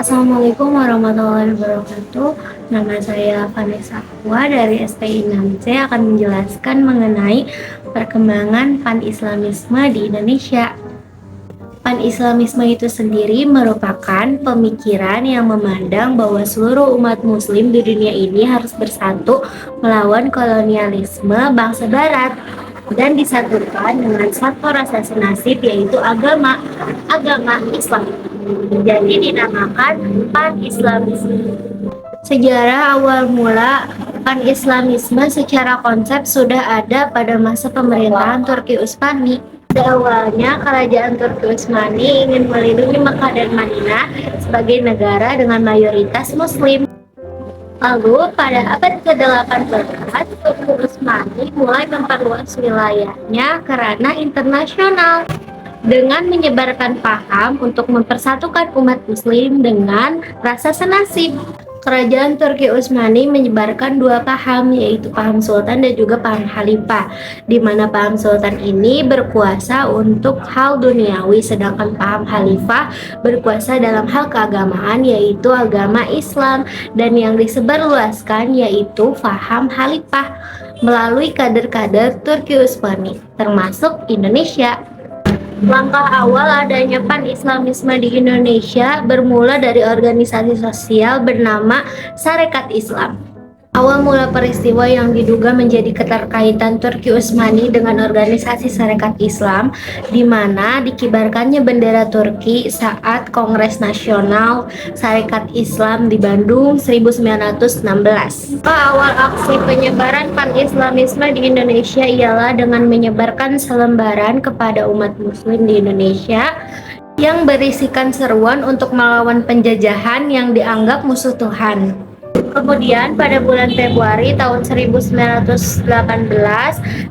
Assalamualaikum warahmatullahi wabarakatuh. Nama saya Vanessa Aqua dari STI 6C akan menjelaskan mengenai perkembangan Pan-Islamisme di Indonesia. Pan-Islamisme itu sendiri merupakan pemikiran yang memandang bahwa seluruh umat muslim di dunia ini harus bersatu melawan kolonialisme bangsa barat dan disatukan dengan satu rasa senasib, yaitu agama Islam. Jadi dinamakan Pan-Islamisme. Sejarah awal mula Pan-Islamisme secara konsep sudah ada pada masa pemerintahan Turki Utsmani. Pada awalnya, kerajaan Turki Utsmani ingin melindungi Mekah dan Madinah sebagai negara dengan mayoritas Muslim. Lalu, pada abad ke-18, Turki Utsmani mulai memperluas wilayahnya ke ranah internasional dengan menyebarkan paham untuk mempersatukan umat Muslim dengan rasa senasib. Kerajaan Turki Utsmani menyebarkan dua paham, yaitu paham sultan dan juga paham khalifah, di mana paham sultan ini berkuasa untuk hal duniawi, sedangkan paham khalifah berkuasa dalam hal keagamaan, yaitu agama Islam, dan yang disebarluaskan yaitu paham khalifah melalui kader-kader Turki Utsmani, termasuk Indonesia. Langkah awal adanya Pan-Islamisme di Indonesia bermula dari organisasi sosial bernama Sarekat Islam. Awal mula peristiwa yang diduga menjadi keterkaitan Turki Utsmani dengan organisasi Sarekat Islam, di mana dikibarkannya bendera Turki saat Kongres Nasional Sarekat Islam di Bandung 1916. Awal aksi penyebaran Pan-Islamisme di Indonesia ialah dengan menyebarkan selembaran kepada umat Muslim di Indonesia yang berisikan seruan untuk melawan penjajahan yang dianggap musuh Tuhan. Kemudian pada bulan Februari tahun 1918,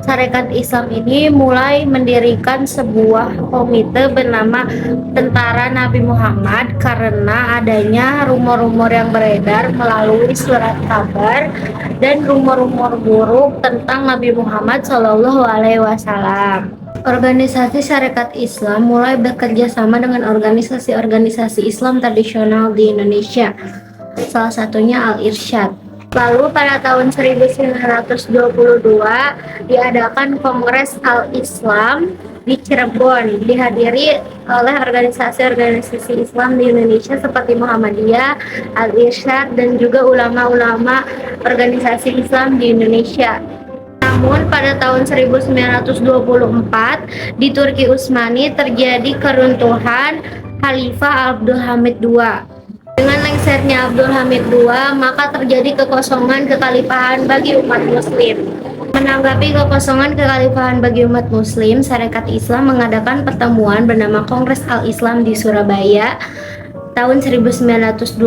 Sarekat Islam ini mulai mendirikan sebuah komite bernama Tentara Nabi Muhammad karena adanya rumor-rumor yang beredar melalui surat kabar dan rumor-rumor buruk tentang Nabi Muhammad SAW. Organisasi Sarekat Islam mulai bekerja sama dengan organisasi-organisasi Islam tradisional di Indonesia, salah satunya Al-Irsyad. Lalu pada tahun 1922 diadakan Kongres Al-Islam di Cirebon, dihadiri oleh organisasi-organisasi Islam di Indonesia seperti Muhammadiyah, Al-Irsyad, dan juga ulama-ulama organisasi Islam di Indonesia. Namun pada tahun 1924 di Turki Utsmani terjadi keruntuhan Khalifah Abdul Hamid II. Dengan lengsernya Abdul Hamid II, maka terjadi kekosongan kekhalifahan bagi umat Muslim. Menanggapi kekosongan kekhalifahan bagi umat Muslim, Sarekat Islam mengadakan pertemuan bernama Kongres Al-Islam di Surabaya tahun 1924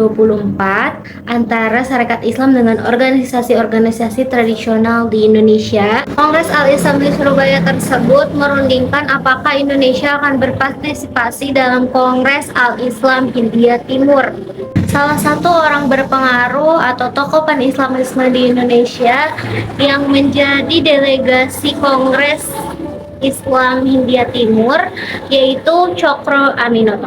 antara Sarekat Islam dengan organisasi-organisasi tradisional di Indonesia. Kongres Al-Islam di Surabaya tersebut merundingkan apakah Indonesia akan berpartisipasi dalam Kongres Al-Islam Hindia Timur. Salah satu orang berpengaruh atau tokoh Pan-Islamisme di Indonesia yang menjadi delegasi Kongres Islam Hindia Timur yaitu Cokro Aminoto.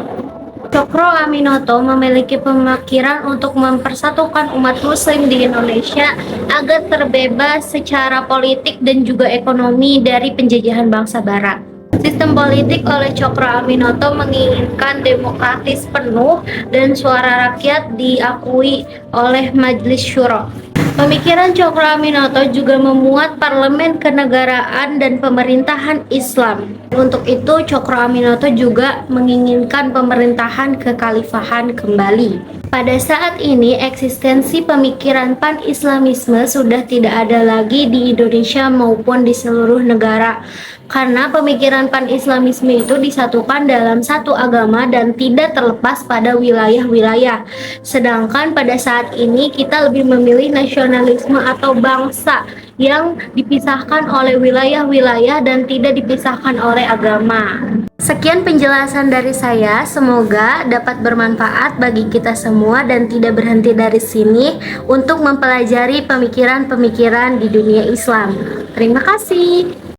Cokro Aminoto memiliki pemikiran untuk mempersatukan umat Muslim di Indonesia agar terbebas secara politik dan juga ekonomi dari penjajahan bangsa Barat. Sistem politik oleh Cokro Aminoto menginginkan demokratis penuh dan suara rakyat diakui oleh Majelis Syuro. Pemikiran Cokro Aminoto juga memuat parlemen kenegaraan dan pemerintahan Islam. Untuk itu, Cokro Aminoto juga menginginkan pemerintahan kekhalifahan kembali. Pada saat ini, eksistensi pemikiran Pan-Islamisme sudah tidak ada lagi di Indonesia maupun di seluruh negara. Karena pemikiran Pan-Islamisme itu disatukan dalam satu agama dan tidak terlepas pada wilayah-wilayah. Sedangkan pada saat ini kita lebih memilih nasionalisme atau bangsa yang dipisahkan oleh wilayah-wilayah dan tidak dipisahkan oleh agama. Sekian penjelasan dari saya, semoga dapat bermanfaat bagi kita semua dan tidak berhenti dari sini untuk mempelajari pemikiran-pemikiran di dunia Islam. Terima kasih.